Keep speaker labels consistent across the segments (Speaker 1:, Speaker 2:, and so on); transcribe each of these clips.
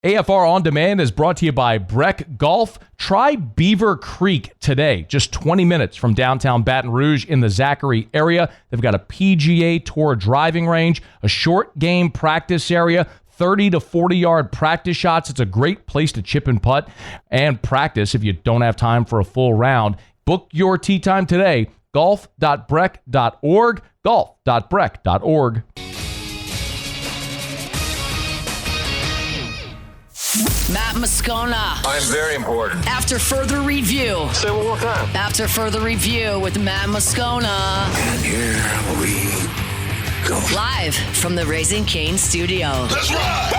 Speaker 1: AFR On Demand is brought to you by Breck Golf. Try Beaver Creek today, just 20 minutes from downtown Baton Rouge in the Zachary area. They've got a PGA Tour driving range, a short game practice area, 30 to 40-yard practice shots. It's a great place to chip and putt and practice if you don't have time for a full round. Book your tee time today, golf.breck.org, golf.breck.org.
Speaker 2: Matt Moscona.
Speaker 3: I'm very important.
Speaker 2: After further review.
Speaker 3: Say it one more time.
Speaker 2: After further review with Matt Moscona.
Speaker 3: And here we go.
Speaker 2: Live from the Raising Cane studio.
Speaker 3: Let's ride!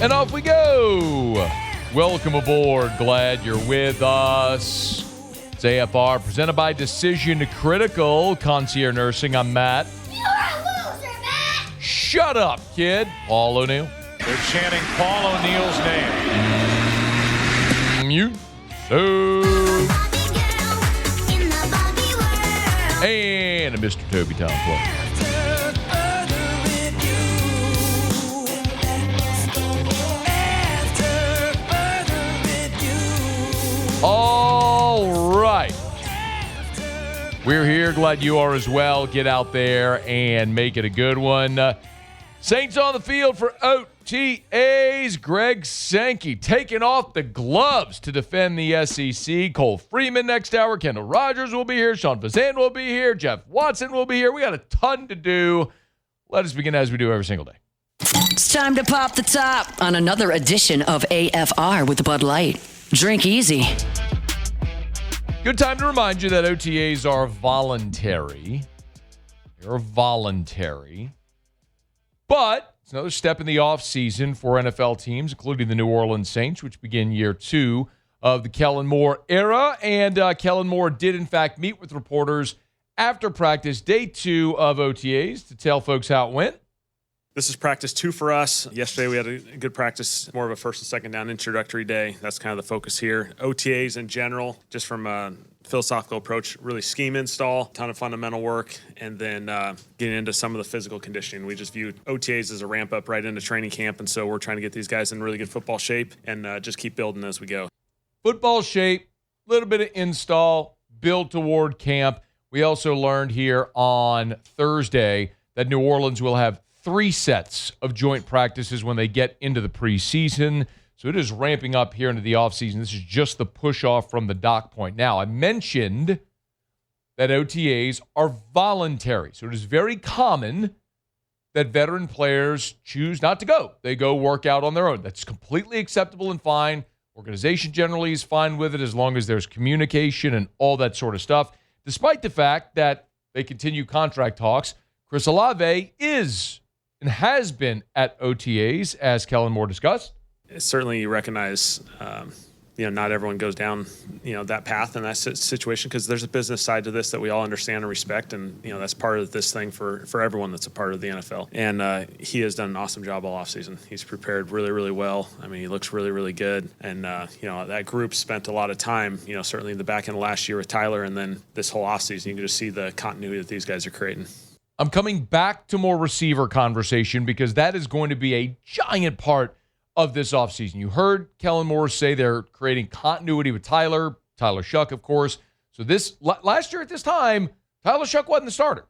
Speaker 1: And off we go. Welcome aboard. Glad you're with us. It's AFR presented by Decision Critical Concierge Nursing. I'm Matt.
Speaker 4: You're a loser, Matt!
Speaker 1: Shut up, kid. Paul O'Neill.
Speaker 5: They're chanting Paul O'Neill's name.
Speaker 1: You. So. And a Mr. Toby Town play. All right. We're here. Glad you are as well. Get out there and make it a good one. Saints on the field for OTAs. Greg Sankey taking off the gloves to defend the SEC. Cole Freeman next hour. Kendall Rogers will be here. Sean Fazan will be here. Jeff Watson will be here. We got a ton to do. Let us begin as we do every single day.
Speaker 2: It's time to pop the top on another edition of AFR with Bud Light. Drink easy.
Speaker 1: Good time to remind you that OTAs are voluntary. They're voluntary. But it's another step in the offseason for NFL teams, including the New Orleans Saints, which begin year 2 of the Kellen Moore era. And Kellen Moore did, in fact, meet with reporters after practice, day 2 of OTAs, to tell folks how it went.
Speaker 6: This is practice 2 for us. Yesterday we had a good practice, more of a first and second down introductory day. That's kind of the focus here. OTAs in general, just from a philosophical approach, really scheme install, ton of fundamental work, and then getting into some of the physical conditioning. We just viewed OTAs as a ramp up right into training camp, and so we're trying to get these guys in really good football shape and just keep building as we go.
Speaker 1: Football shape, a little bit of install, build toward camp. We also learned here on Thursday that New Orleans will have 3 sets of joint practices when they get into the preseason. So it is ramping up here into the offseason. This is just the push-off from the dock point. Now, I mentioned that OTAs are voluntary. So it is very common that veteran players choose not to go. They go work out on their own. That's completely acceptable and fine. Organization generally is fine with it as long as there's communication and all that sort of stuff. Despite the fact that they continue contract talks, Chris Olave is and has been at OTAs, as Kellen Moore discussed.
Speaker 6: Certainly you recognize, not everyone goes down, that path in that situation, because there's a business side to this that we all understand and respect, and, that's part of this thing for everyone that's a part of the NFL. And he has done an awesome job all offseason. He's prepared really, really well. I mean, he looks really, really good. And, that group spent a lot of time, certainly in the back end of last year with Tyler, and then this whole offseason, you can just see the continuity that these guys are creating.
Speaker 1: I'm coming back to more receiver conversation because that is going to be a giant part of this offseason. You heard Kellen Moore say they're creating continuity with Tyler Shuck, of course. So this last year at this time, Tyler Shuck wasn't the starter.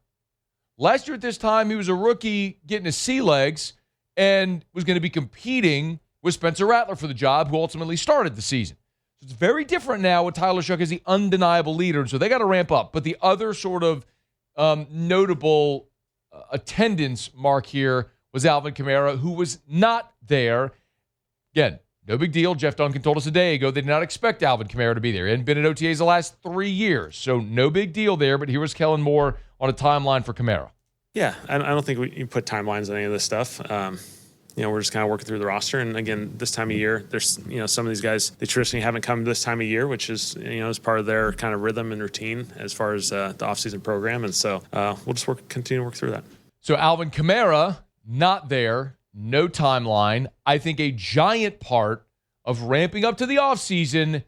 Speaker 1: Last year at this time, he was a rookie getting his sea legs and was going to be competing with Spencer Rattler for the job, who ultimately started the season. So it's very different now with Tyler Shuck as the undeniable leader, and so they got to ramp up. But the other sort of notable attendance mark here was Alvin Kamara, who was not there. Again, no big deal. Jeff Duncan told us a day ago they did not expect Alvin Kamara to be there. He hadn't been at OTAs the last 3 years, so no big deal there. But here was Kellen Moore on a timeline for Kamara.
Speaker 6: Yeah, I don't think you put timelines on any of this stuff. We're just kind of working through the roster. And again, this time of year, there's, some of these guys, they traditionally haven't come this time of year, which is, as part of their kind of rhythm and routine as far as the offseason program. And so we'll just continue to work through that.
Speaker 1: So Alvin Kamara, not there, no timeline. I think a giant part of ramping up to the offseason,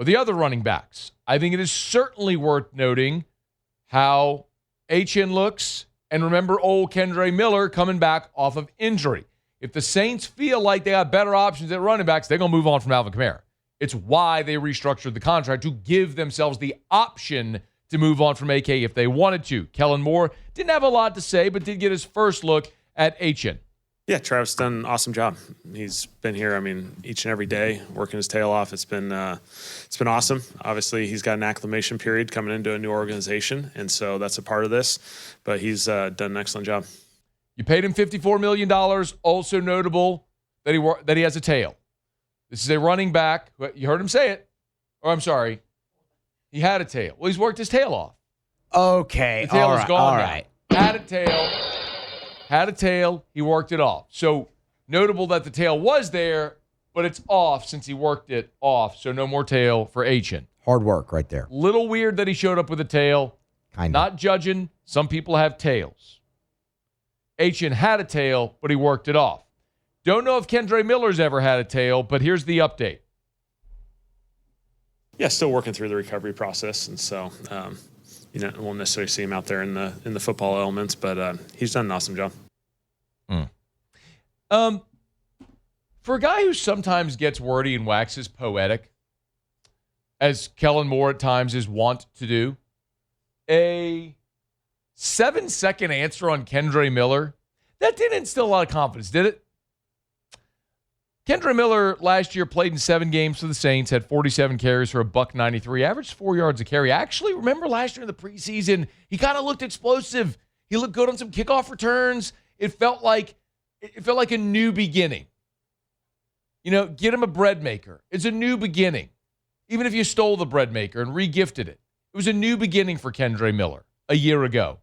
Speaker 1: or the other running backs. I think it is certainly worth noting how HN looks. And remember old Kendre Miller coming back off of injury. If the Saints feel like they have better options at running backs, they're going to move on from Alvin Kamara. It's why they restructured the contract to give themselves the option to move on from AK if they wanted to. Kellen Moore didn't have a lot to say, but did get his first look at HN.
Speaker 6: Yeah, Travis done an awesome job. He's been here, each and every day, working his tail off. It's been awesome. Obviously, he's got an acclimation period coming into a new organization, and so that's a part of this. But he's done an excellent job.
Speaker 1: You paid him $54 million. Also notable that he has a tail. This is a running back. You heard him say it. Or I'm sorry, he had a tail. Well, he's worked his tail off.
Speaker 7: Okay,
Speaker 1: the tail
Speaker 7: all
Speaker 1: is
Speaker 7: right,
Speaker 1: gone
Speaker 7: all
Speaker 1: now.
Speaker 7: right.
Speaker 1: Had a tail, he worked it off. So notable that the tail was there, but it's off since he worked it off. So no more tail for HN.
Speaker 7: Hard work right there.
Speaker 1: Little weird that he showed up with a tail.
Speaker 7: Kind of.
Speaker 1: Not judging. Some people have tails. HN had a tail, but he worked it off. Don't know if Kendre Miller's ever had a tail, but here's the update.
Speaker 6: Yeah, still working through the recovery process, and so won't necessarily see him out there in the football elements, but he's done an awesome job.
Speaker 1: For a guy who sometimes gets wordy and waxes poetic, as Kellen Moore at times is wont to do, a 7-second answer on Kendre Miller, that didn't instill a lot of confidence, did it? Kendre Miller last year played in 7 games for the Saints, had 47 carries for $193, averaged 4 yards a carry. Actually, remember last year in the preseason, he kind of looked explosive. He looked good on some kickoff returns. It felt like a new beginning. Get him a bread maker. It's a new beginning. Even if you stole the bread maker and re-gifted it. It was a new beginning for Kendre Miller a year ago.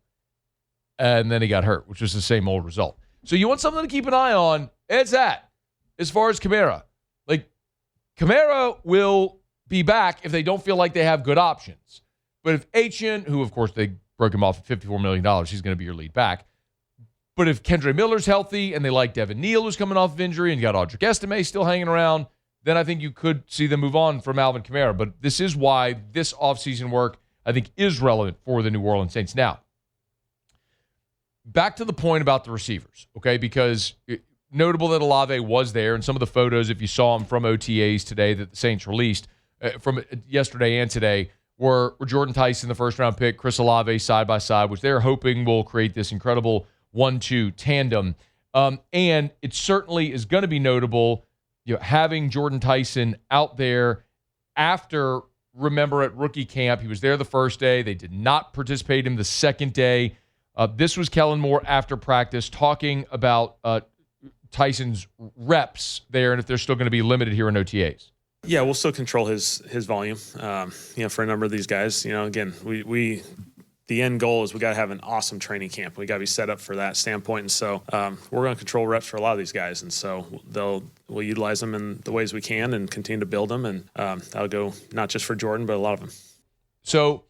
Speaker 1: And then he got hurt, which was the same old result. So you want something to keep an eye on, it's that. As far as Kamara, Kamara will be back if they don't feel like they have good options. But if HN, who of course they broke him off at $54 million, he's going to be your lead back. But if Kendre Miller's healthy and they like Devin Neal, who's coming off of injury, and you got Audric Estime still hanging around, then I think you could see them move on from Alvin Kamara. But this is why this offseason work, I think, is relevant for the New Orleans Saints. Now, back to the point about the receivers, okay? Because notable that Olave was there, and some of the photos, if you saw them from OTAs today that the Saints released from yesterday and today, were Jordan Tyson, the first-round pick, Chris Olave side by side, which they're hoping will create this incredible 1-2 tandem. And it certainly is going to be notable, having Jordan Tyson out there after, remember, at rookie camp. He was there the first day. They did not participate in the second day. This was Kellen Moore after practice talking about Tyson's reps there and if they're still going to be limited here in OTAs.
Speaker 6: Yeah, we'll still control his volume. For a number of these guys, again, we the end goal is we got to have an awesome training camp. We got to be set up for that standpoint, and so we're going to control reps for a lot of these guys, and so we'll utilize them in the ways we can and continue to build them, and that'll go not just for Jordan but a lot of them. So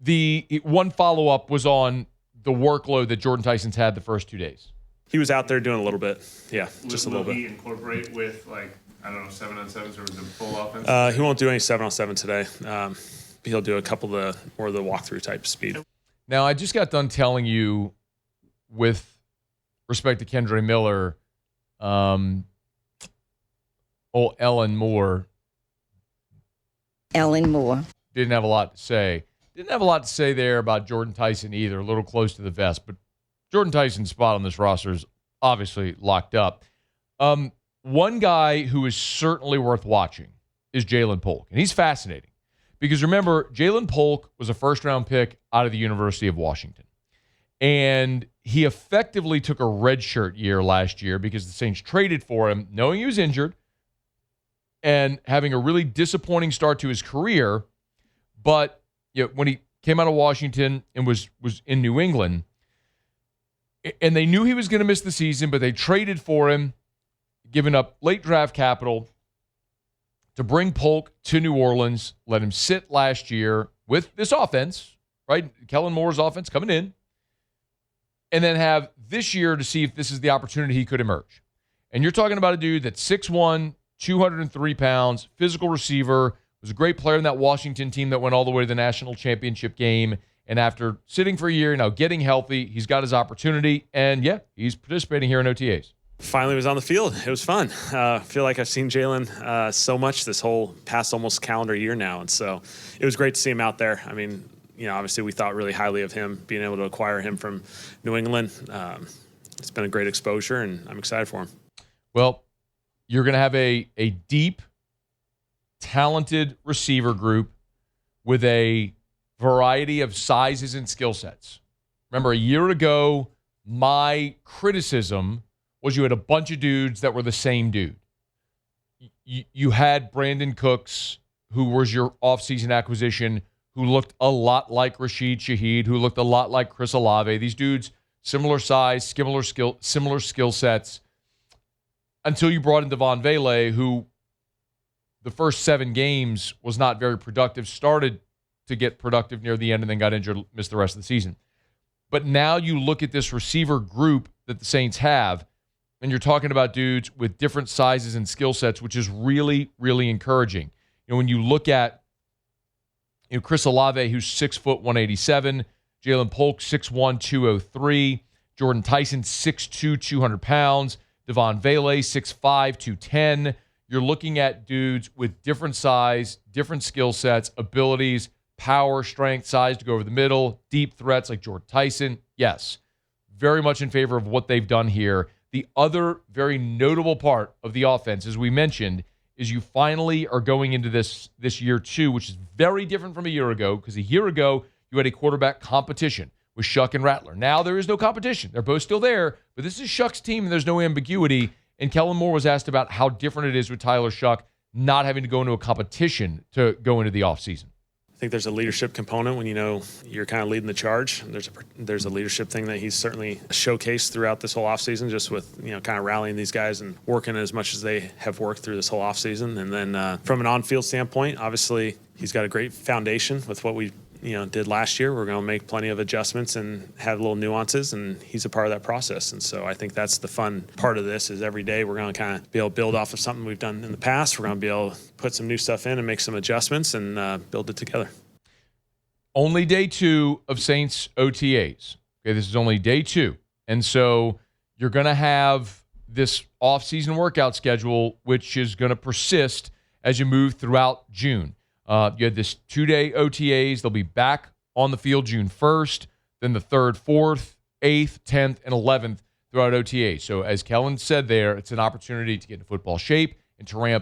Speaker 6: the one follow up was on the workload that Jordan Tyson's had the first 2 days. He was out there doing a little bit. Yeah, just a little bit.
Speaker 8: Will he incorporate with, 7-on-7s or the full offense?
Speaker 6: He won't do any 7-on-7 today. He'll do a couple of more of the walkthrough type speed.
Speaker 1: Now, I just got done telling you, with respect to Kendre Miller, Ellen Moore.
Speaker 9: Ellen Moore.
Speaker 1: Didn't have a lot to say. Didn't have a lot to say there about Jordan Tyson either, a little close to the vest, but Jordan Tyson's spot on this roster is obviously locked up. One guy who is certainly worth watching is Jalen Polk, and he's fascinating because remember, Jalen Polk was a first-round pick out of the University of Washington, and he effectively took a redshirt year last year because the Saints traded for him, knowing he was injured and having a really disappointing start to his career. But when he came out of Washington and was in New England, and they knew he was going to miss the season, but they traded for him, giving up late draft capital to bring Polk to New Orleans, let him sit last year with this offense, right? Kellen Moore's offense coming in, and then have this year to see if this is the opportunity he could emerge. And you're talking about a dude that's 6'1", 203 pounds, physical receiver, was a great player in that Washington team that went all the way to the national championship game. And after sitting for a year, now getting healthy, he's got his opportunity. And, yeah, he's participating here in OTAs.
Speaker 6: Finally was on the field. It was fun. I feel like I've seen Jalen so much this whole past almost calendar year now. And so it was great to see him out there. I mean, obviously we thought really highly of him, being able to acquire him from New England. It's been a great exposure, and I'm excited for him.
Speaker 1: Well, you're going to have a deep, talented receiver group with a variety of sizes and skill sets. Remember, a year ago, my criticism was you had a bunch of dudes that were the same dude. You had Brandon Cooks, who was your offseason acquisition, who looked a lot like Rashid Shaheed, who looked a lot like Chris Olave. These dudes, similar size, similar skill sets, until you brought in Devon Vele, who the first 7 games was not very productive, started to get productive near the end and then got injured, missed the rest of the season. But now you look at this receiver group that the Saints have, and you're talking about dudes with different sizes and skill sets, which is really, really encouraging. When you look at Chris Olave, who's 6 foot 187, Jalen Polk, 6'1", 203, Jordan Tyson, 6'2", 200 pounds, Devon Vele, 6'5", 210. You're looking at dudes with different size, different skill sets, abilities, power, strength, size to go over the middle, deep threats like Jordan Tyson. Yes, very much in favor of what they've done here. The other very notable part of the offense, as we mentioned, is you finally are going into this year too, which is very different from a year ago, because a year ago you had a quarterback competition with Shuck and Rattler. Now there is no competition. They're both still there, but this is Shuck's team and there's no ambiguity. And Kellen Moore was asked about how different it is with Tyler Shuck not having to go into a competition to go into the offseason.
Speaker 6: I think there's a leadership component when you're kind of leading the charge. There's a leadership thing that he's certainly showcased throughout this whole offseason, just with kind of rallying these guys and working as much as they have worked through this whole offseason. And then from an on-field standpoint, obviously he's got a great foundation with what we did last year. We're going to make plenty of adjustments and have little nuances, and he's a part of that process. And so I think that's the fun part of this, is every day we're going to kind of be able to build off of something we've done in the past. We're going to be able to put some new stuff in and make some adjustments and build it together.
Speaker 1: Only day 2 of Saints OTAs. Okay, this is only day 2. And so you're going to have this off-season workout schedule, which is going to persist as you move throughout June. You had this 2-day OTAs. They'll be back on the field June 1st, then the 3rd, 4th, 8th, 10th, and 11th throughout OTAs. So as Kellen said there, it's an opportunity to get into football shape and to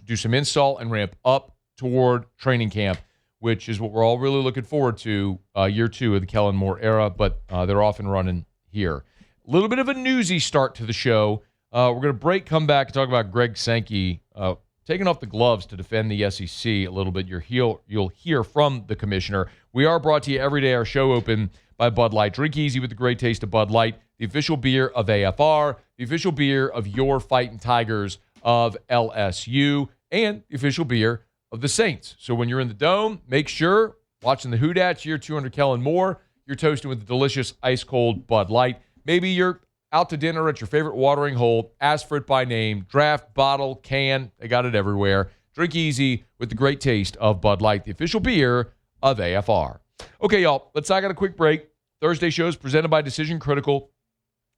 Speaker 1: do some install and ramp up toward training camp, which is what we're all really looking forward to, year 2 of the Kellen Moore era, but they're off and running here. A little bit of a newsy start to the show. We're going to break, come back, and talk about Greg Sankey taking off the gloves to defend the SEC a little bit. You'll hear from the commissioner. We are brought to you every day, our show open, by Bud Light. Drink easy with the great taste of Bud Light, the official beer of AFR, the official beer of your Fighting Tigers of LSU, and the official beer of the Saints. So when you're in the Dome, make sure, watching the Hoodats, year 200 Kellen Moore, you're toasting with the delicious ice-cold Bud Light. Maybe you're out to dinner at your favorite watering hole, ask for it by name, draft, bottle, can, they got it everywhere. Drink easy with the great taste of Bud Light, the official beer of AFR. Okay, y'all, let's knock out a quick break. Thursday show is presented by Decision Critical.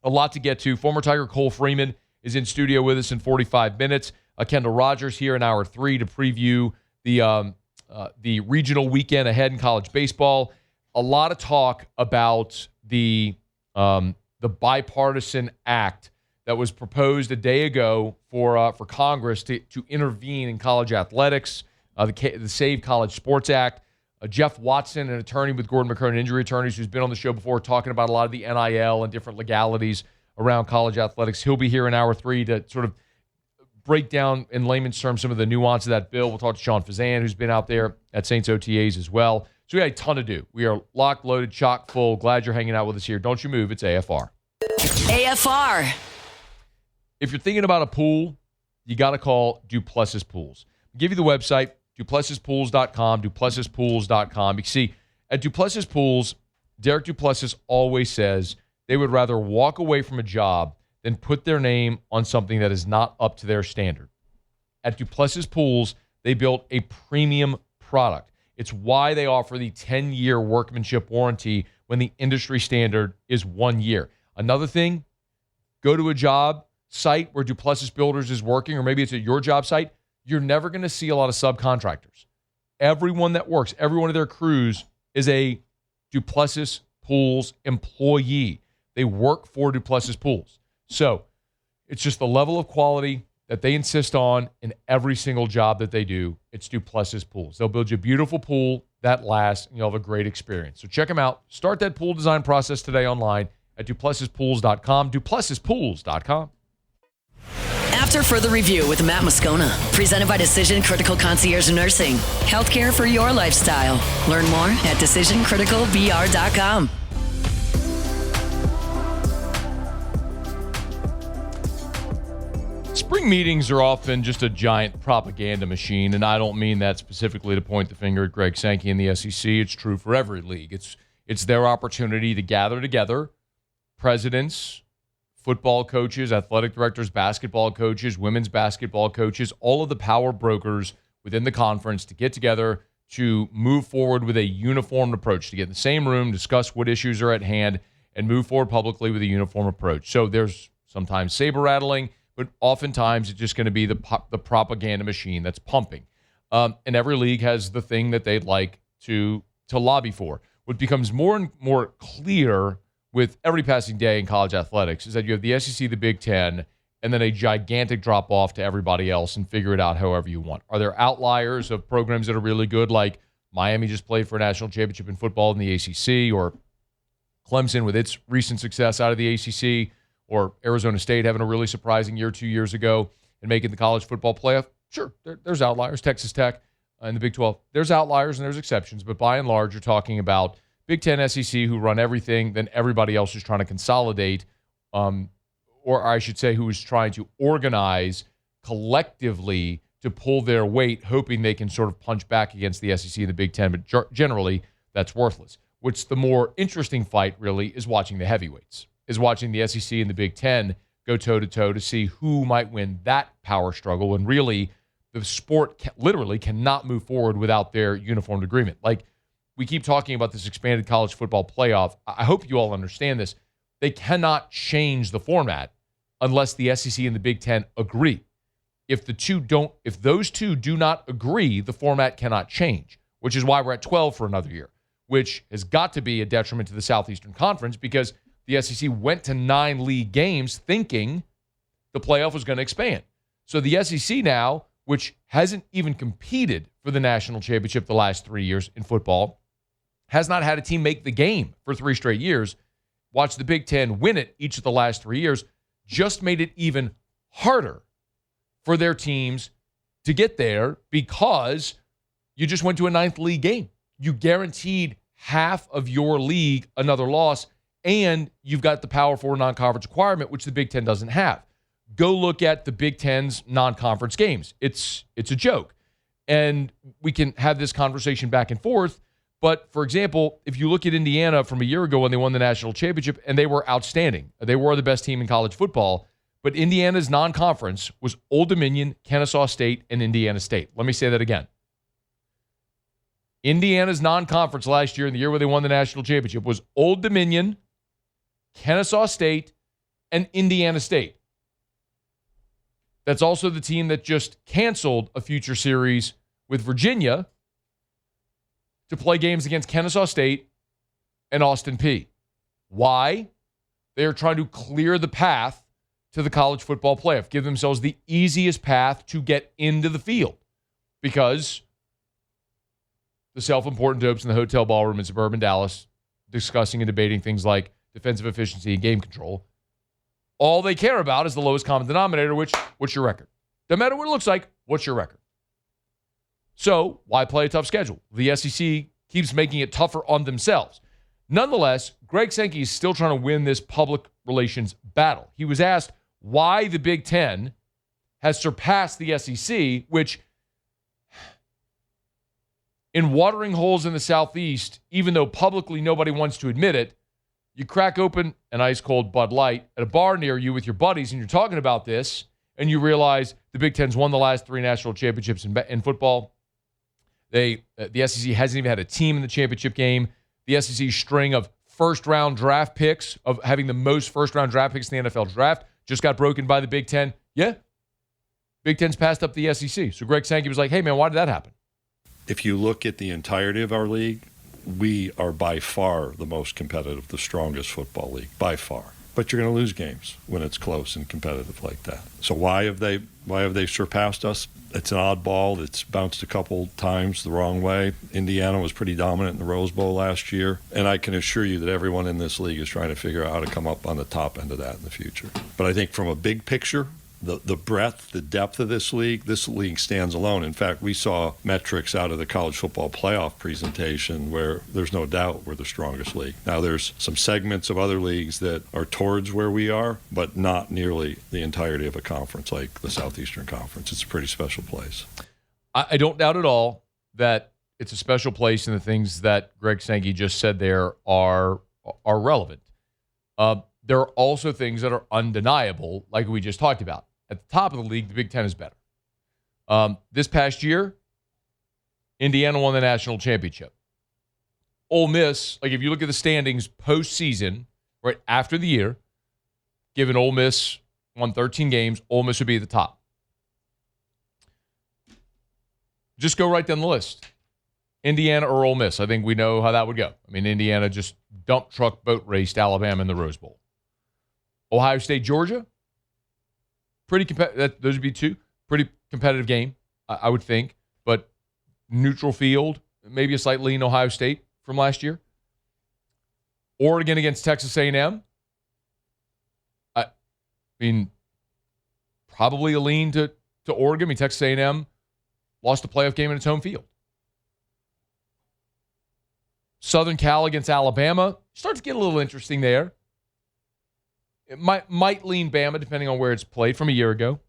Speaker 1: A lot to get to. Former Tiger Cole Freeman is in studio with us in 45 minutes. Kendall Rogers here in hour 3 to preview the regional weekend ahead in college baseball. A lot of talk about the bipartisan act that was proposed a day ago for Congress to intervene in college athletics, the Save College Sports Act. Jeff Watson, an attorney with Gordon McKernan Injury Attorneys, who's been on the show before talking about a lot of the NIL and different legalities around college athletics. He'll be here in hour 3 to sort of break down in layman's terms some of the nuance of that bill. We'll talk to Sean Fazan, who's been out there at Saints OTAs as well. So we got a ton to do. We are locked, loaded, chock full. Glad you're hanging out with us here. Don't you move. It's AFR.
Speaker 2: AFR.
Speaker 1: If you're thinking about a pool, you got to call Duplessis Pools. I'll give you the website, duplessispools.com, duplessispools.com. You can see, at Duplessis Pools, Derek Duplessis always says they would rather walk away from a job than put their name on something that is not up to their standard. At Duplessis Pools, They built a premium product. It's why they offer the 10-year workmanship warranty when the industry standard is 1 year. Another thing, go to a job site where Duplessis Builders is working, or maybe it's at your job site. You're never going to see a lot of subcontractors. Everyone that works, every one of their crews is a Duplessis Pools employee. They work for Duplessis Pools. So it's just the level of quality that they insist on in every single job that they do. It's Duplessis Pools. They'll build you a beautiful pool that lasts, and you'll have a great experience. So check them out. Start that pool design process today online at duplessispools.com, duplessispools.com.
Speaker 2: After further review with Matt Moscona, presented by Decision Critical Concierge Nursing. Healthcare for your lifestyle. Learn more at decisioncriticalbr.com.
Speaker 1: Spring meetings are often just a giant propaganda machine, and I don't mean that specifically to point the finger at Greg Sankey and the SEC. It's true for every league. It's their opportunity to gather together presidents, football coaches, athletic directors, basketball coaches, women's basketball coaches, all of the power brokers within the conference to get together to move forward with a uniformed approach, to get in the same room, discuss what issues are at hand, and move forward publicly with a uniform approach. So there's sometimes saber rattling, but oftentimes it's just going to be the propaganda machine that's pumping. And every league has the thing that they'd like to lobby for. What becomes more and more clear with every passing day in college athletics is that you have the SEC, the Big Ten, and then a gigantic drop-off to everybody else, and figure it out however you want. Are there outliers of programs that are really good, like Miami just played for a national championship in football in the ACC, or Clemson with its recent success out of the ACC, or Arizona State having a really surprising year 2 years ago and making the college football playoff? Sure, there's outliers. Texas Tech in the Big 12. There's outliers and there's exceptions, but by and large, you're talking about Big Ten, SEC, who run everything, then everybody else is trying to consolidate, or I should say who is trying to organize collectively to pull their weight, hoping they can sort of punch back against the SEC and the Big Ten, but generally that's worthless. What's the more interesting fight, really, is watching the heavyweights, is watching the SEC and the Big Ten go toe-to-toe to see who might win that power struggle, and really the sport literally cannot move forward without their uniformed agreement. Like, we keep talking about this expanded college football playoff. I hope you all understand this. They cannot change the format unless the SEC and the Big Ten agree. If those two do not agree, the format cannot change, which is why we're at 12 for another year, which has got to be a detriment to the Southeastern Conference, because the SEC went to 9 league games thinking the playoff was going to expand. So the SEC now, which hasn't even competed for the national championship the last 3 years in football, has not had a team make the game for 3 straight years. Watch the Big Ten win it each of the last 3 years. Just made it even harder for their teams to get there, because you just went to a 9th league game. You guaranteed half of your league another loss, and you've got the Power 4 non-conference requirement, which the Big Ten doesn't have. Go look at the Big Ten's non-conference games. It's a joke. And we can have this conversation back and forth. But, for example, if you look at Indiana from a year ago when they won the national championship, and they were outstanding. They were the best team in college football. But Indiana's non-conference was Old Dominion, Kennesaw State, and Indiana State. Let me say that again. Indiana's non-conference last year, in the year where they won the national championship, was Old Dominion, Kennesaw State, and Indiana State. That's also the team that just canceled a future series with Virginia to play games against Kennesaw State and Austin Peay. Why? They are trying to clear the path to the college football playoff, give themselves the easiest path to get into the field, because the self-important dopes in the hotel ballroom in suburban Dallas discussing and debating things like defensive efficiency and game control, all they care about is the lowest common denominator, which, what's your record? No matter what it looks like, what's your record? So why play a tough schedule? The SEC keeps making it tougher on themselves. Nonetheless, Greg Sankey is still trying to win this public relations battle. He was asked why the Big Ten has surpassed the SEC, which, in watering holes in the Southeast, even though publicly nobody wants to admit it, you crack open an ice-cold Bud Light at a bar near you with your buddies, and you're talking about this, and you realize the Big Ten's won the last 3 national championships in football. The SEC hasn't even had a team in the championship game. The SEC's string of first-round draft picks, of having the most first-round draft picks in the NFL draft, just got broken by the Big Ten. Yeah, Big Ten's passed up the SEC. So Greg Sankey was like, hey, man, why did that happen?
Speaker 9: If you look at the entirety of our league, we are by far the most competitive, the strongest football league, by far. But you're going to lose games when it's close and competitive like that. So why have they surpassed us? It's an oddball. It's bounced a couple times the wrong way. Indiana was pretty dominant in the Rose Bowl last year, and I can assure you that everyone in this league is trying to figure out how to come up on the top end of that in the future. But I think from a big picture, the breadth, the depth of this league stands alone. In fact, we saw metrics out of the college football playoff presentation where there's no doubt we're the strongest league. Now, there's some segments of other leagues that are towards where we are, but not nearly the entirety of a conference like the Southeastern Conference. It's a pretty special place.
Speaker 1: I don't doubt at all that it's a special place, and the things that Greg Sankey just said there are relevant. There are also things that are undeniable, like we just talked about. At the top of the league, the Big Ten is better. This past year, Indiana won the national championship. Ole Miss, like if you look at the standings postseason, right after the year, given Ole Miss won 13 games, Ole Miss would be at the top. Just go right down the list. Indiana or Ole Miss. I think we know how that would go. I mean, Indiana just dump truck boat raced Alabama in the Rose Bowl. Ohio State, Georgia. Pretty competitive. Those would be 2. Pretty competitive game, I would think. But neutral field, maybe a slight lean Ohio State from last year. Oregon against Texas A&M. I mean, probably a lean to Oregon. I mean, Texas A&M lost a playoff game in its home field. Southern Cal against Alabama. Starts to get a little interesting there. It might lean Bama, depending on where it's played from a year ago.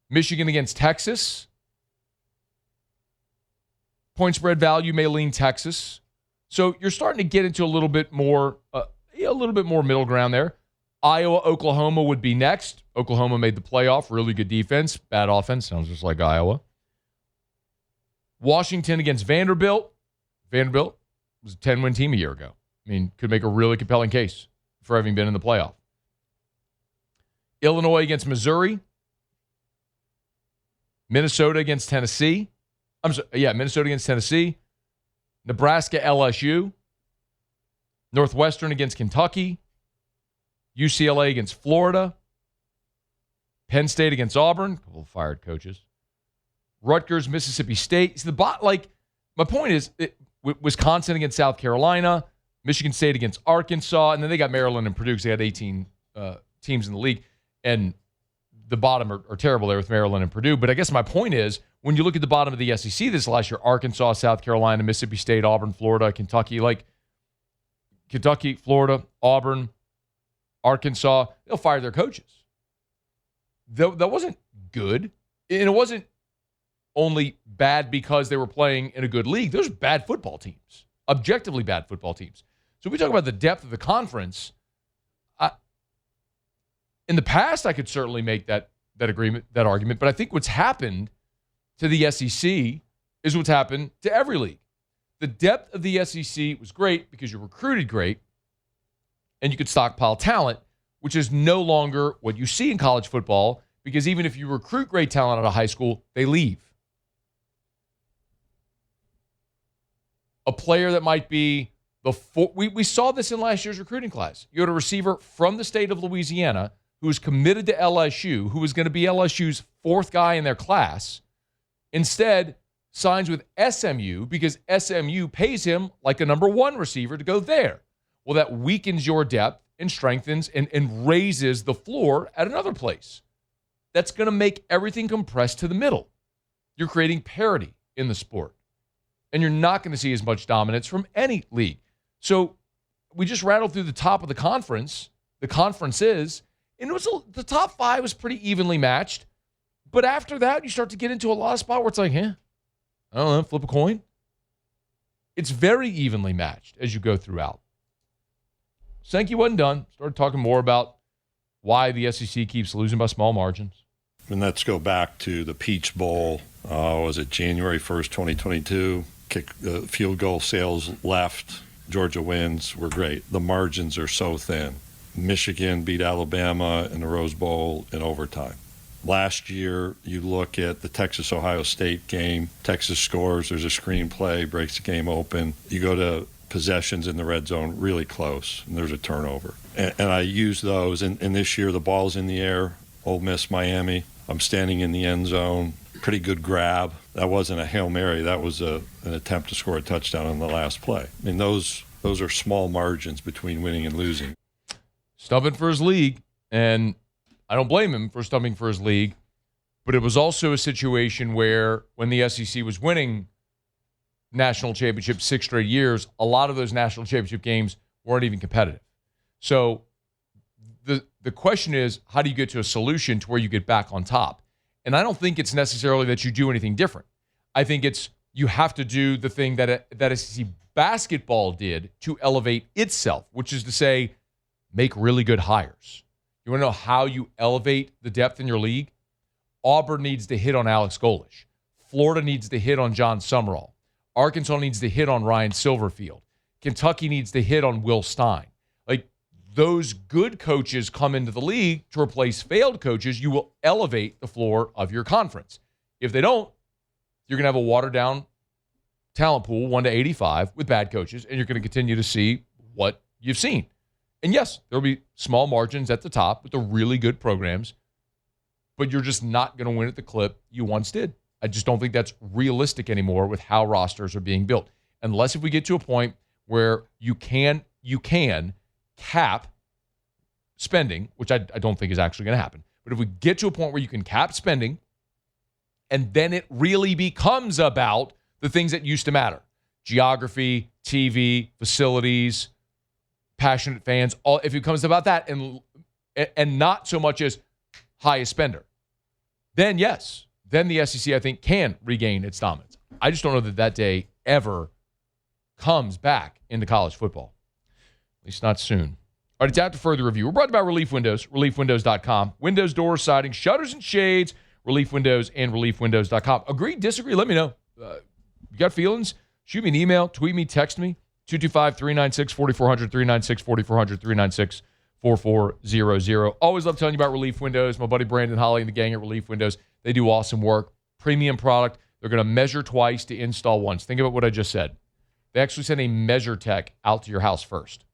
Speaker 1: Michigan against Texas. Point spread value may lean Texas. So you're starting to get into a little bit more middle ground there. Iowa, Oklahoma would be next. Oklahoma made the playoff. Really good defense. Bad offense. Sounds just like Iowa. Washington against Vanderbilt. Vanderbilt was a 10-win team a year ago. I mean, could make a really compelling case for having been in the playoff. Illinois against Missouri. Minnesota against Tennessee. Minnesota against Tennessee. Nebraska, LSU. Northwestern against Kentucky. UCLA against Florida. Penn State against Auburn. A couple of fired coaches. Rutgers, Mississippi State. See, my point is, Wisconsin against South Carolina. Michigan State against Arkansas. And then they got Maryland and Purdue because they had 18 teams in the league. And the bottom are terrible there with Maryland and Purdue. But I guess my point is, when you look at the bottom of the SEC this last year, Arkansas, South Carolina, Mississippi State, Auburn, Florida, Kentucky, Kentucky, Florida, Auburn, Arkansas, they'll fire their coaches. That wasn't good. And it wasn't only bad because they were playing in a good league. Those are bad football teams, objectively bad football teams. So we talk about the depth of the conference. In the past, I could certainly make that argument, but I think what's happened to the SEC is what's happened to every league. The depth of the SEC was great because you recruited great and you could stockpile talent, which is no longer what you see in college football, because even if you recruit great talent out of high school, they leave. A player that might be we saw this in last year's recruiting class. You had a receiver from the state of Louisiana who was committed to LSU, who was going to be LSU's 4th guy in their class, instead signs with SMU because SMU pays him like a number 1 receiver to go there. Well, that weakens your depth and strengthens and raises the floor at another place. That's going to make everything compressed to the middle. You're creating parity in the sport. And you're not going to see as much dominance from any league. So we just rattled through the top of the conference. The conference is, and the top 5 was pretty evenly matched. But after that, you start to get into a lot of spot where it's like, I don't know, flip a coin. It's very evenly matched as you go throughout. Sankey wasn't done. Started talking more about why the SEC keeps losing by small margins.
Speaker 9: And let's go back to the Peach Bowl. Was it January 1st, 2022? Field goal sales left. Georgia wins. We're great. The margins are so thin. Michigan beat Alabama in the Rose Bowl in overtime. Last year, you look at the Texas-Ohio State game. Texas scores. There's a screenplay, breaks the game open. You go to possessions in the red zone, really close, and there's a turnover. And I use those. And this year, the ball's in the air. Ole Miss, Miami. I'm standing in the end zone. Pretty good grab. That wasn't a Hail Mary. That was an attempt to score a touchdown on the last play. I mean, those are small margins between winning and losing.
Speaker 1: Stumping for his league, and I don't blame him for stumping for his league, but it was also a situation where when the SEC was winning national championships 6 straight years, a lot of those national championship games weren't even competitive. So the question is, how do you get to a solution to where you get back on top? And I don't think it's necessarily that you do anything different. I think it's you have to do the thing that SEC basketball did to elevate itself, which is to say, make really good hires. You want to know how you elevate the depth in your league? Auburn needs to hit on Alex Golish. Florida needs to hit on John Summerall. Arkansas needs to hit on Ryan Silverfield. Kentucky needs to hit on Will Stein. Like, those good coaches come into the league to replace failed coaches. You will elevate the floor of your conference. If they don't, you're going to have a watered-down talent pool, 1 to 85, with bad coaches, and you're going to continue to see what you've seen. And yes, there will be small margins at the top with the really good programs, but you're just not going to win at the clip you once did. I just don't think that's realistic anymore with how rosters are being built. Unless if we get to a point where you can cap spending, which I don't think is actually going to happen. But if we get to a point where you can cap spending, and then it really becomes about the things that used to matter: geography, TV, facilities, passionate fans. All if it comes about that, and not so much as highest spender, then yes, then the SEC I think can regain its dominance. I just don't know that day ever comes back into college football. At least not soon. All right, it's after further review. We're brought to you by Relief Windows, reliefwindows.com. Windows, doors, siding, shutters, and shades. Relief Windows and reliefwindows.com. Agree, disagree, let me know. You got feelings? Shoot me an email, tweet me, text me. 225-396-4400, 396-4400, 396-4400. Always love telling you about Relief Windows. My buddy Brandon Holly and the gang at Relief Windows, they do awesome work. Premium product. They're going to measure twice to install once. Think about what I just said. They actually send a measure tech out to your house first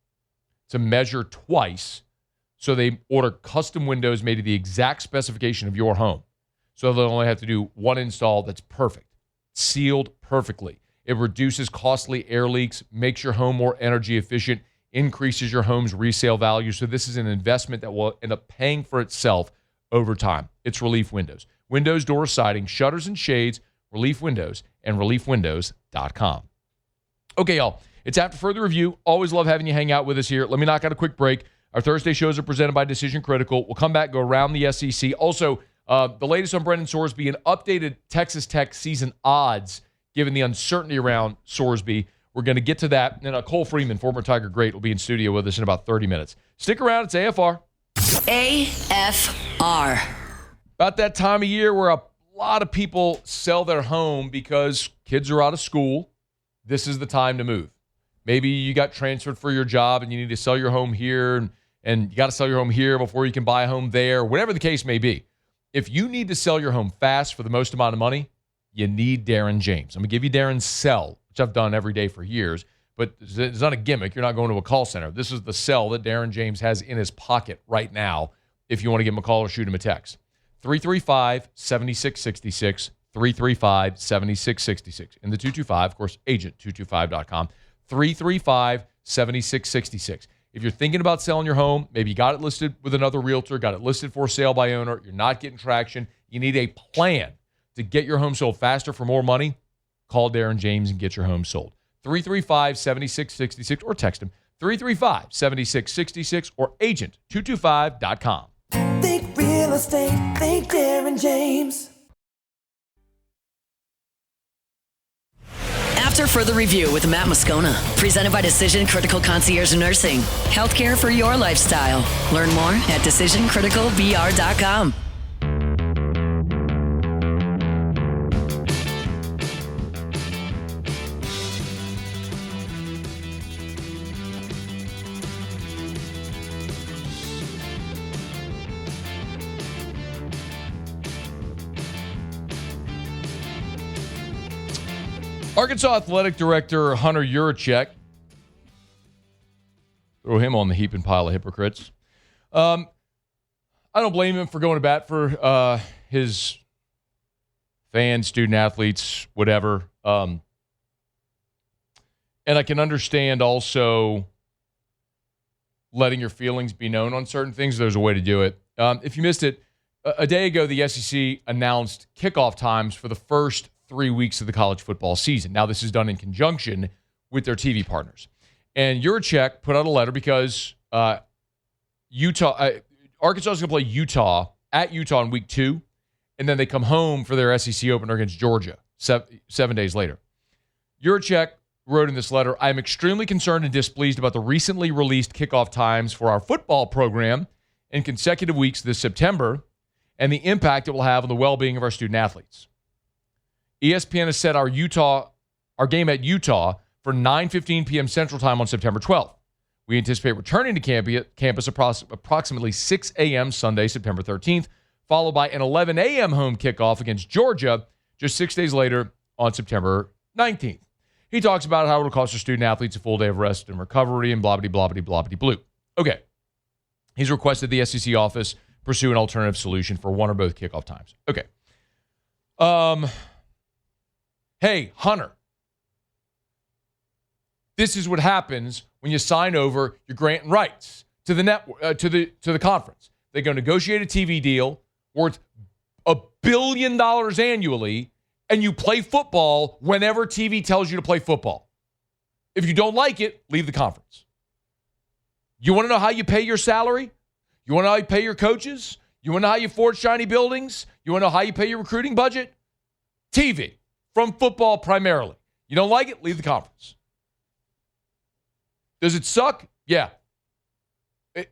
Speaker 1: to measure twice. So they order custom windows made to the exact specification of your home. So they'll only have to do one install that's perfect, sealed perfectly. It reduces costly air leaks, makes your home more energy efficient, increases your home's resale value. So this is an investment that will end up paying for itself over time. It's Relief Windows. Windows, doors, siding, shutters, and shades, Relief Windows, and reliefwindows.com. Okay, y'all. It's after further review. Always love having you hang out with us here. Let me knock out a quick break. Our Thursday shows are presented by Decision Critical. We'll come back, go around the SEC. Also, the latest on Brendan Sorsby, an updated Texas Tech season odds, given the uncertainty around Sorsby. We're going to get to that. And Cole Freeman, former Tiger great, will be in studio with us in about 30 minutes. Stick around. It's AFR.
Speaker 2: AFR.
Speaker 1: About that time of year where a lot of people sell their home because kids are out of school. This is the time to move. Maybe you got transferred for your job and you need to sell your home here, and you got to sell your home here before you can buy a home there, whatever the case may be. If you need to sell your home fast for the most amount of money, you need Darren James. I'm going to give you Darren's cell, which I've done every day for years, but it's not a gimmick. You're not going to a call center. This is the cell that Darren James has in his pocket right now if you want to give him a call or shoot him a text. 335-7666, 335-7666. In the 225, of course, agent225.com. 335-7666. If you're thinking about selling your home, maybe you got it listed with another realtor, got it listed for sale by owner, you're not getting traction, you need a plan to get your home sold faster for more money, call Darren James and get your home sold. 335-7666 or text him. 335-7666 or agent225.com.
Speaker 10: Think real estate, think Darren James.
Speaker 2: After further review with Matt Moscona, presented by Decision Critical Concierge Nursing. Healthcare for your lifestyle. Learn more at decisioncriticalbr.com.
Speaker 1: Arkansas Athletic Director Hunter Yurachek. Throw him on the heaping pile of hypocrites. I don't blame him for going to bat for his fans, student athletes, whatever. And I can understand also letting your feelings be known on certain things. There's a way to do it. If you missed it, a day ago, the SEC announced kickoff times for the first 3 weeks of the college football season. Now, this is done in conjunction with their TV partners. And Yurachek put out a letter because Arkansas is going to play at Utah in week 2, and then they come home for their SEC opener against Georgia 7 days later. Yurachek wrote in this letter, I am extremely concerned and displeased about the recently released kickoff times for our football program in consecutive weeks this September and the impact it will have on the well-being of our student athletes. ESPN has set our game at Utah for 9:15 p.m. Central Time on September 12th. We anticipate returning to campus approximately 6 a.m. Sunday, September 13th, followed by an 11 a.m. home kickoff against Georgia just 6 days later on September 19th. He talks about how it will cost our student athletes a full day of rest and recovery and blah-blah-blah-blah-blah-blue. Okay. He's requested the SEC office pursue an alternative solution for one or both kickoff times. Okay. Hey, Hunter. This is what happens when you sign over your grant and rights to the to the conference. They go negotiate a TV deal worth $1 billion annually, and you play football whenever TV tells you to play football. If you don't like it, leave the conference. You want to know how you pay your salary? You want to know how you pay your coaches? You want to know how you forge shiny buildings? You want to know how you pay your recruiting budget? TV, from football primarily. You don't like it? Leave the conference. Does it suck? Yeah.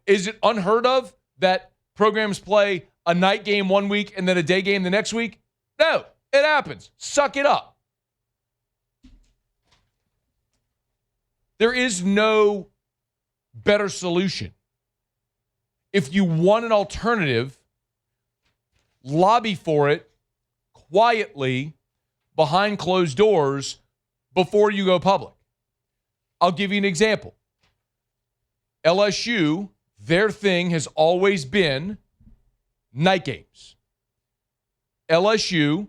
Speaker 1: Is it unheard of that programs play a night game one week and then a day game the next week? No, it happens. Suck it up. There is no better solution. If you want an alternative, lobby for it quietly behind closed doors before you go public. I'll give you an example. LSU, their thing has always been night games. LSU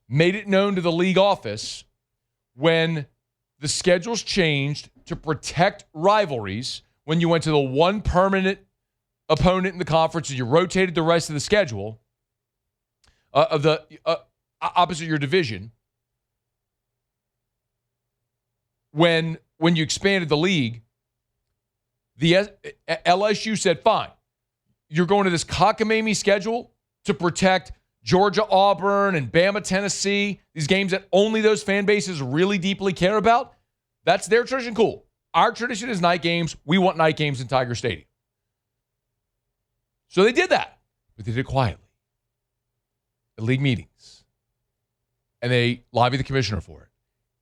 Speaker 1: made it known to the league office when the schedules changed to protect rivalries, when you went to the one permanent opponent in the conference and you rotated the rest of the schedule of the opposite your division. When you expanded the league, the LSU said, fine, you're going to this cockamamie schedule to protect Georgia, Auburn, and Bama, Tennessee, these games that only those fan bases really deeply care about. That's their tradition. Cool. Our tradition is night games. We want night games in Tiger Stadium. So they did that, but they did it quietly at league meetings. And they lobbied the commissioner for it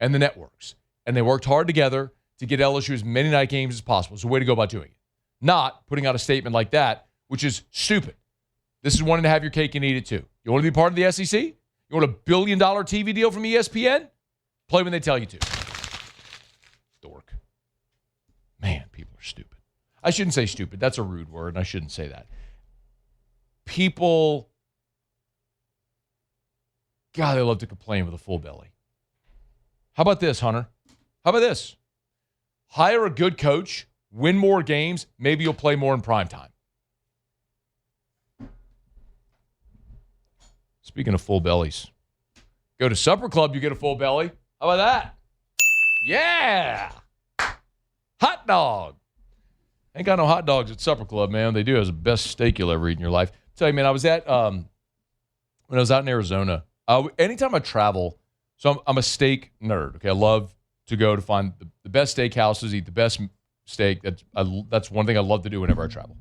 Speaker 1: and the networks. And they worked hard together to get LSU as many night games as possible. It's a way to go about doing it. Not putting out a statement like that, which is stupid. This is wanting to have your cake and eat it too. You want to be part of the SEC? You want $1 billion TV deal from ESPN? Play when they tell you to. Dork. Man, people are stupid. I shouldn't say stupid. That's a rude word, and I shouldn't say that. People, God, they love to complain with a full belly. How about this, Hunter? How about this? Hire a good coach, win more games, maybe you'll play more in prime time. Speaking of full bellies, go to Supper Club, you get a full belly. How about that? Yeah! Hot dog. Ain't got no hot dogs at Supper Club, man. They do have the best steak you'll ever eat in your life. Tell you, man, I was at, when I was out in Arizona, anytime I travel, so I'm a steak nerd, okay? I love to go to find the best steakhouses, eat the best steak. That's one thing I love to do whenever I travel.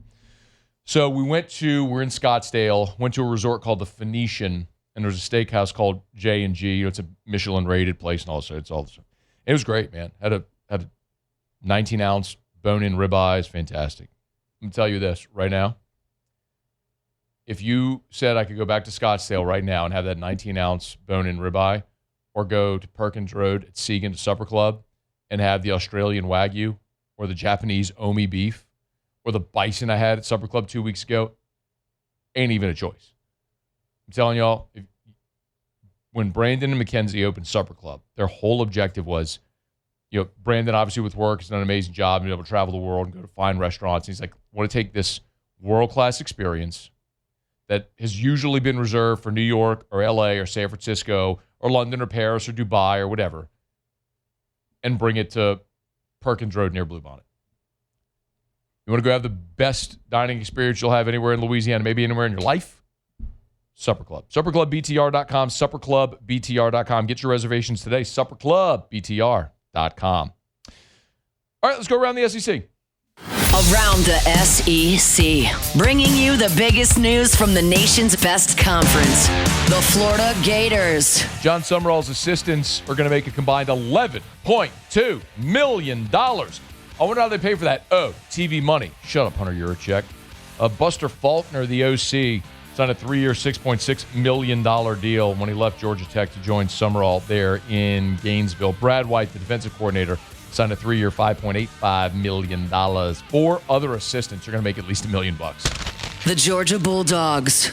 Speaker 1: So we're in Scottsdale, went to a resort called the Phoenician, and there's a steakhouse called J&G. You know, it's a Michelin-rated place and all that. It was great, man. Had a 19-ounce bone-in ribeyes, fantastic. I'm going to tell you this right now. if you said I could go back to Scottsdale right now and have that 19-ounce bone-in ribeye, or go to Perkins Road at Seagan Supper Club and have the Australian Wagyu or the Japanese Omi beef or the bison I had at Supper Club 2 weeks ago, ain't even a choice. I'm telling y'all, when Brandon and Mackenzie opened Supper Club, their whole objective was, Brandon obviously with work has done an amazing job and been able to travel the world and go to fine restaurants. And he's like, I want to take this world-class experience that has usually been reserved for New York or LA or San Francisco or London or Paris or Dubai or whatever, and bring it to Perkins Road near Bluebonnet. You want to go have the best dining experience you'll have anywhere in Louisiana, maybe anywhere in your life? Supper Club. SupperClubBTR.com, SupperClubBTR.com. Get your reservations today, SupperClubBTR.com. All right, let's go around the SEC.
Speaker 2: Around the SEC, bringing you the biggest news from the nation's best conference, the Florida Gators.
Speaker 1: John Summerall's assistants are going to make a combined $11.2 million. I wonder how they pay for that. Oh, TV money. Shut up, Hunter Yurachek. Buster Faulkner, the OC, signed a 3-year, $6.6 million deal when he left Georgia Tech to join Summerall there in Gainesville. Brad White, the defensive coordinator, signed a 3-year, $5.85 million. 4 other assistants are going to make at least $1 million.
Speaker 2: The Georgia Bulldogs.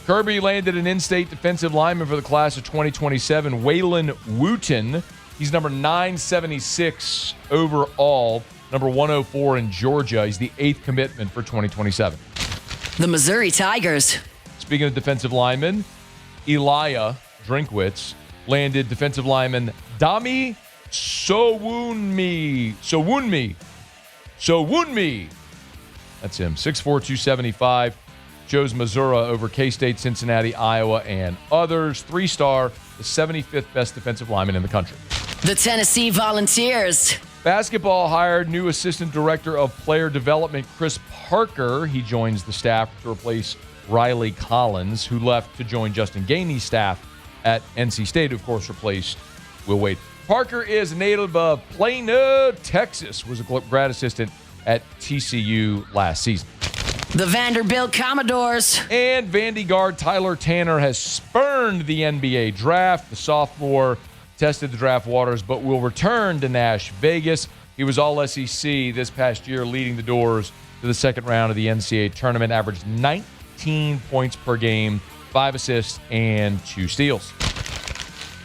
Speaker 1: Kirby landed an in-state defensive lineman for the class of 2027, Waylon Wooten. He's number 976 overall, number 104 in Georgia. He's the 8th commitment for 2027.
Speaker 2: The Missouri Tigers.
Speaker 1: Speaking of defensive linemen, Elijah Drinkwitz landed defensive lineman Dami Sowunmi. That's him. 6'4", 275. Chose Missouri over K-State, Cincinnati, Iowa, and others. 3-star, the 75th best defensive lineman in the country.
Speaker 2: The Tennessee Volunteers.
Speaker 1: Basketball hired new assistant director of player development, Chris Parker. He joins the staff to replace Riley Collins, who left to join Justin Gainey's staff at NC State, who, of course, replaced Will Wade. Parker is a native of Plano, Texas, was a grad assistant at TCU last season.
Speaker 2: The Vanderbilt Commodores.
Speaker 1: And Vandy guard Tyler Tanner has spurned the NBA draft. The sophomore tested the draft waters, but will return to Nash Vegas. He was all SEC this past year, leading the doors to the second round of the NCAA tournament, averaged 19 points per game, 5 assists, and 2 steals.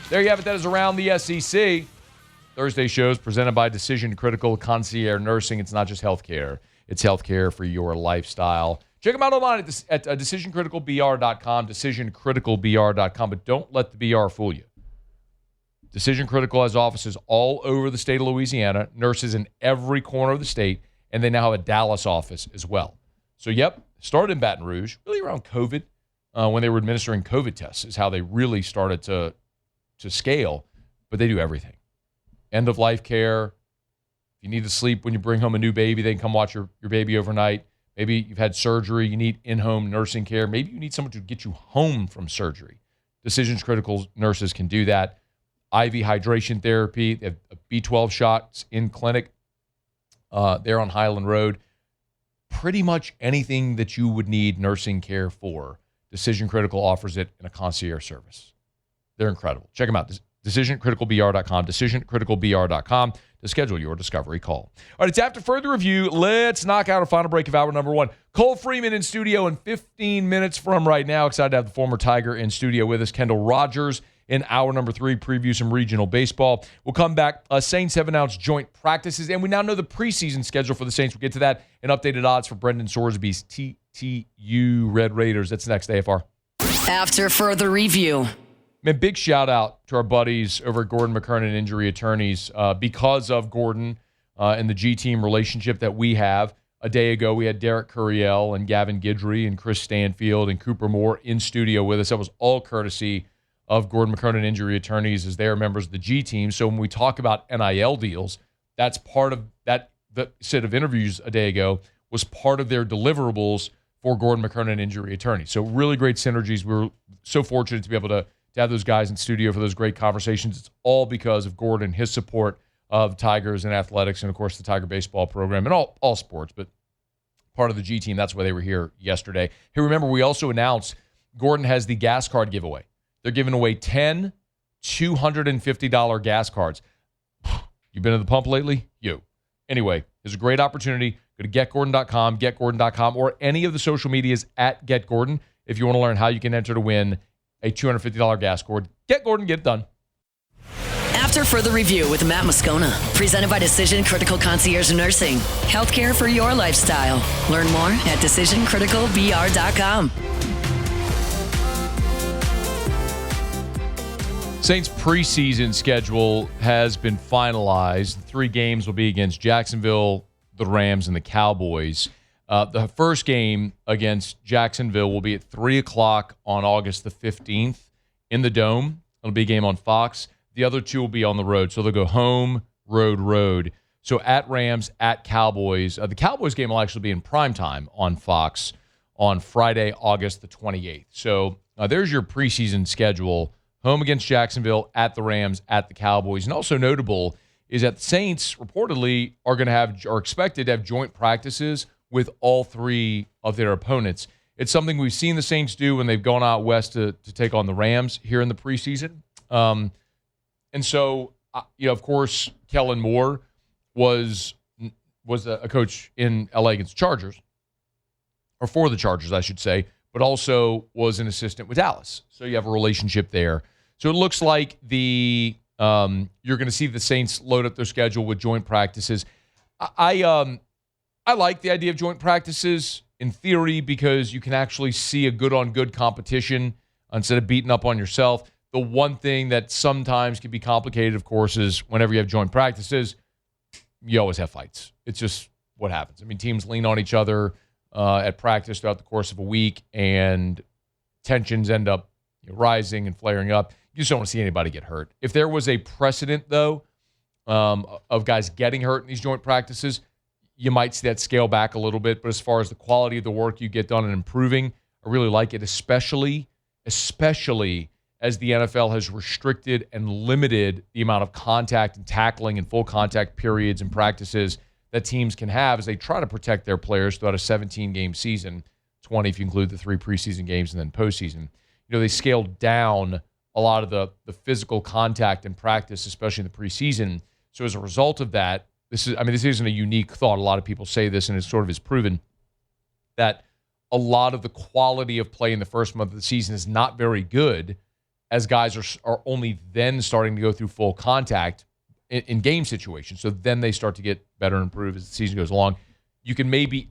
Speaker 1: There you have it. That is Around the SEC. Thursday shows presented by Decision Critical Concierge Nursing. It's not just healthcare. It's healthcare for your lifestyle. Check them out online at decisioncriticalbr.com, decisioncriticalbr.com, but don't let the BR fool you. Decision Critical has offices all over the state of Louisiana, nurses in every corner of the state, and they now have a Dallas office as well. So, started in Baton Rouge, really around COVID, when they were administering COVID tests is how they really started to scale, but they do everything. End-of-life care. If you need to sleep when you bring home a new baby, they can come watch your baby overnight. Maybe you've had surgery, you need in-home nursing care. Maybe you need someone to get you home from surgery. Decisions Critical nurses can do that. IV hydration therapy. They have B12 shots in clinic there on Highland Road. Pretty much anything that you would need nursing care for, Decision Critical offers it in a concierge service. They're incredible. Check them out. DecisionCriticalBR.com, DecisionCriticalBR.com to schedule your discovery call. All right, it's after further review. Let's knock out a final break of hour number 1. Cole Freeman in studio in 15 minutes from right now. Excited to have the former Tiger in studio with us. Kendall Rogers in hour number 3, preview some regional baseball. We'll come back. Saints have announced joint practices, and we now know the preseason schedule for the Saints. We'll get to that and updated odds for Brendan Sorsby's TTU Red Raiders. That's next, AFR.
Speaker 2: After further review.
Speaker 1: Man, big shout out to our buddies over at Gordon McKernan Injury Attorneys. Because of Gordon and the G-team relationship that we have, a day ago we had Derek Curiel and Gavin Guidry and Chris Stanfield and Cooper Moore in studio with us. That was all courtesy of Gordon McKernan Injury Attorneys, as they are members of the G-team. So when we talk about NIL deals, that's part of that. The set of interviews a day ago was part of their deliverables for Gordon McKernan Injury Attorneys. So really great synergies. We were so fortunate to be able to have those guys in studio for those great conversations. It's all because of Gordon, his support of Tigers and athletics, and, of course, the Tiger baseball program and all sports. But part of the G team. That's why they were here yesterday. Hey, remember, we also announced Gordon has the gas card giveaway. They're giving away 10 $250 gas cards. You been to the pump lately? Anyway, there's a great opportunity. Go to getgordon.com, or any of the social medias at GetGordon if you want to learn how you can enter to win a $250 gas cord. Get Gordon, get it done.
Speaker 2: After further review with Matt Moscona, presented by Decision Critical Concierge Nursing. Healthcare for your lifestyle. Learn more at decisioncriticalbr.com.
Speaker 1: Saints preseason schedule has been finalized. 3 games will be against Jacksonville, the Rams, and the Cowboys. The first game against Jacksonville will be at 3 o'clock on August the 15th in the Dome. It'll be a game on Fox. The other 2 will be on the road. So they'll go home, road. So at Rams, at Cowboys. The Cowboys game will actually be in primetime on Fox on Friday, August the 28th. So there's your preseason schedule. Home against Jacksonville, at the Rams, at the Cowboys. And also notable is that the Saints reportedly are expected to have joint practices with all 3 of their opponents. It's something we've seen the Saints do when they've gone out west to take on the Rams here in the preseason. And so, of course, Kellen Moore was a coach in LA against the Chargers, or for the Chargers, I should say, but also was an assistant with Dallas. So you have a relationship there. So it looks like you're going to see the Saints load up their schedule with joint practices. I like the idea of joint practices in theory because you can actually see a good-on-good competition instead of beating up on yourself. The one thing that sometimes can be complicated, of course, is whenever you have joint practices, you always have fights. It's just what happens. I mean, teams lean on each other at practice throughout the course of a week, and tensions end up rising and flaring up. You just don't want to see anybody get hurt. If there was a precedent, though, of guys getting hurt in these joint practices, you might see that scale back a little bit. But as far as the quality of the work you get done and improving, I really like it, especially as the NFL has restricted and limited the amount of contact and tackling and full contact periods and practices that teams can have as they try to protect their players throughout a 17-game season, 20 if you include the 3 preseason games and then postseason. They scaled down a lot of the physical contact and practice, especially in the preseason. So as a result of that, this isn't a unique thought. A lot of people say this, and it sort of is proven that a lot of the quality of play in the first month of the season is not very good, as guys are only then starting to go through full contact in game situations. So then they start to get better and improve as the season goes along. You can maybe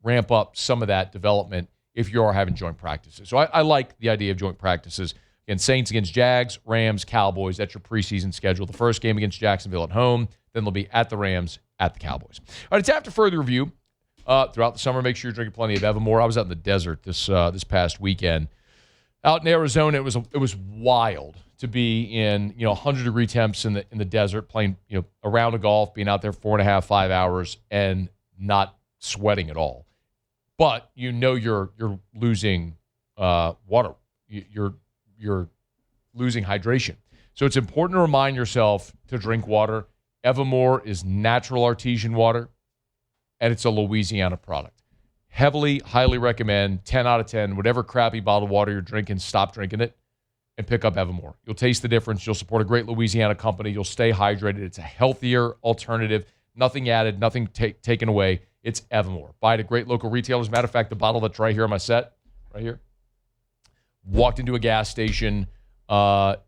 Speaker 1: ramp up some of that development if you are having joint practices. So I like the idea of joint practices. Again, Saints against Jags, Rams, Cowboys. That's your preseason schedule. The first game against Jacksonville at home. Then they'll be at the Rams, at the Cowboys. All right, it's after further review. Throughout the summer, make sure you're drinking plenty of Evermore. I was out in the desert this past weekend. Out in Arizona, it was wild to be in 100-degree temps in the desert, playing a round of golf, being out there 4.5, 5 hours, and not sweating at all. But you're losing water. You're losing hydration. So it's important to remind yourself to drink water. Evermore is natural artesian water, and it's a Louisiana product. Highly recommend, 10 out of 10, whatever crappy bottled water you're drinking, stop drinking it and pick up Evermore. You'll taste the difference. You'll support a great Louisiana company. You'll stay hydrated. It's a healthier alternative. Nothing added, nothing taken away. It's Evermore. Buy it at great local retailers. Matter of fact, the bottle that's right here on my set, right here, walked into a gas station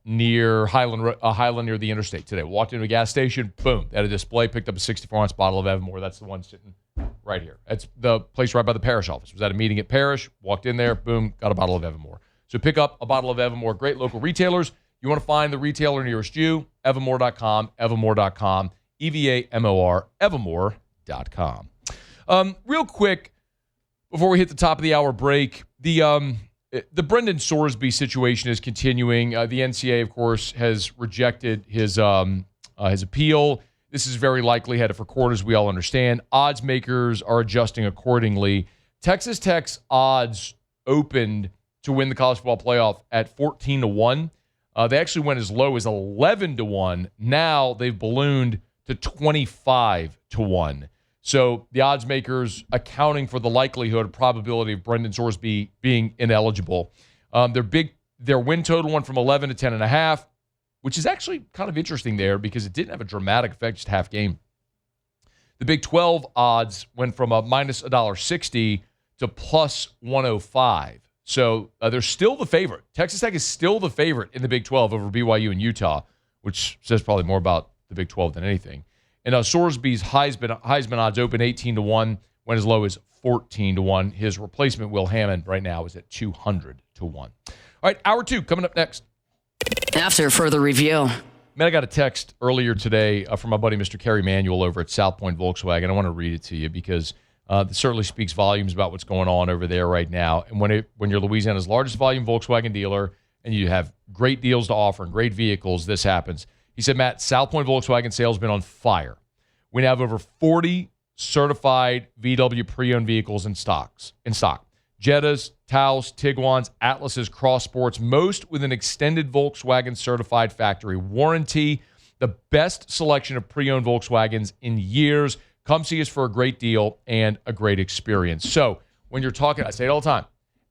Speaker 1: near Highland near the interstate today. Walked into a gas station, boom, at a display, picked up a 64-ounce bottle of Evermore. That's the one sitting right here. That's the place right by the parish office. Was at a meeting at parish, walked in there, boom, got a bottle of Evermore. So pick up a bottle of Evermore. Great local retailers. You want to find the retailer nearest you, evermore.com, EVAMOR, evermore.com. Real quick, before we hit the top of the hour break, the Brendan Sorsby situation is continuing. The NCAA, of course, has rejected his appeal. This is very likely headed for court, as we all understand. Odds makers are adjusting accordingly. Texas Tech's odds opened to win the college football playoff at 14-1. They actually went as low as 11-1. Now they've ballooned to 25-1. So the odds makers accounting for the likelihood or probability of Brendan Sorsby being ineligible. Their win total went from 11 to 10.5, which is actually kind of interesting there because it didn't have a dramatic effect, just half game. The Big 12 odds went from a minus $1.60 to plus 105. So they're still the favorite. Texas Tech is still the favorite in the Big 12 over BYU and Utah, which says probably more about the Big 12 than anything. And Sorsby's Heisman odds open 18-1, went as low as 14-1. His replacement, Will Hammond, right now is at 200-1. All right, hour 2 coming up next.
Speaker 2: After further review.
Speaker 1: Man, I got a text earlier today from my buddy Mr. Kerry Manuel over at South Point Volkswagen. I want to read it to you because it certainly speaks volumes about what's going on over there right now. And when you're Louisiana's largest volume Volkswagen dealer and you have great deals to offer and great vehicles, this happens. He said, Matt, South Point Volkswagen sales have been on fire. We now have over 40 certified VW pre-owned vehicles in stock. Jettas, Taos, Tiguans, Atlases, Cross Sports, most with an extended Volkswagen certified factory warranty. The best selection of pre-owned Volkswagens in years. Come see us for a great deal and a great experience. So when you're talking, I say it all the time,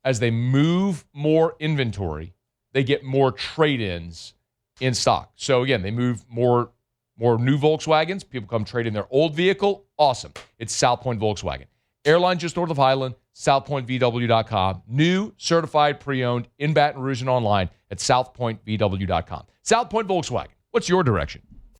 Speaker 1: as they move more inventory, they get more trade-ins in stock. So again, they move more new Volkswagens. People come trade in their old vehicle. Awesome. It's South Point Volkswagen. Airline just north of Highland, southpointvw.com. New, certified, pre-owned in Baton Rouge and online at southpointvw.com. South Point Volkswagen. What's your direction?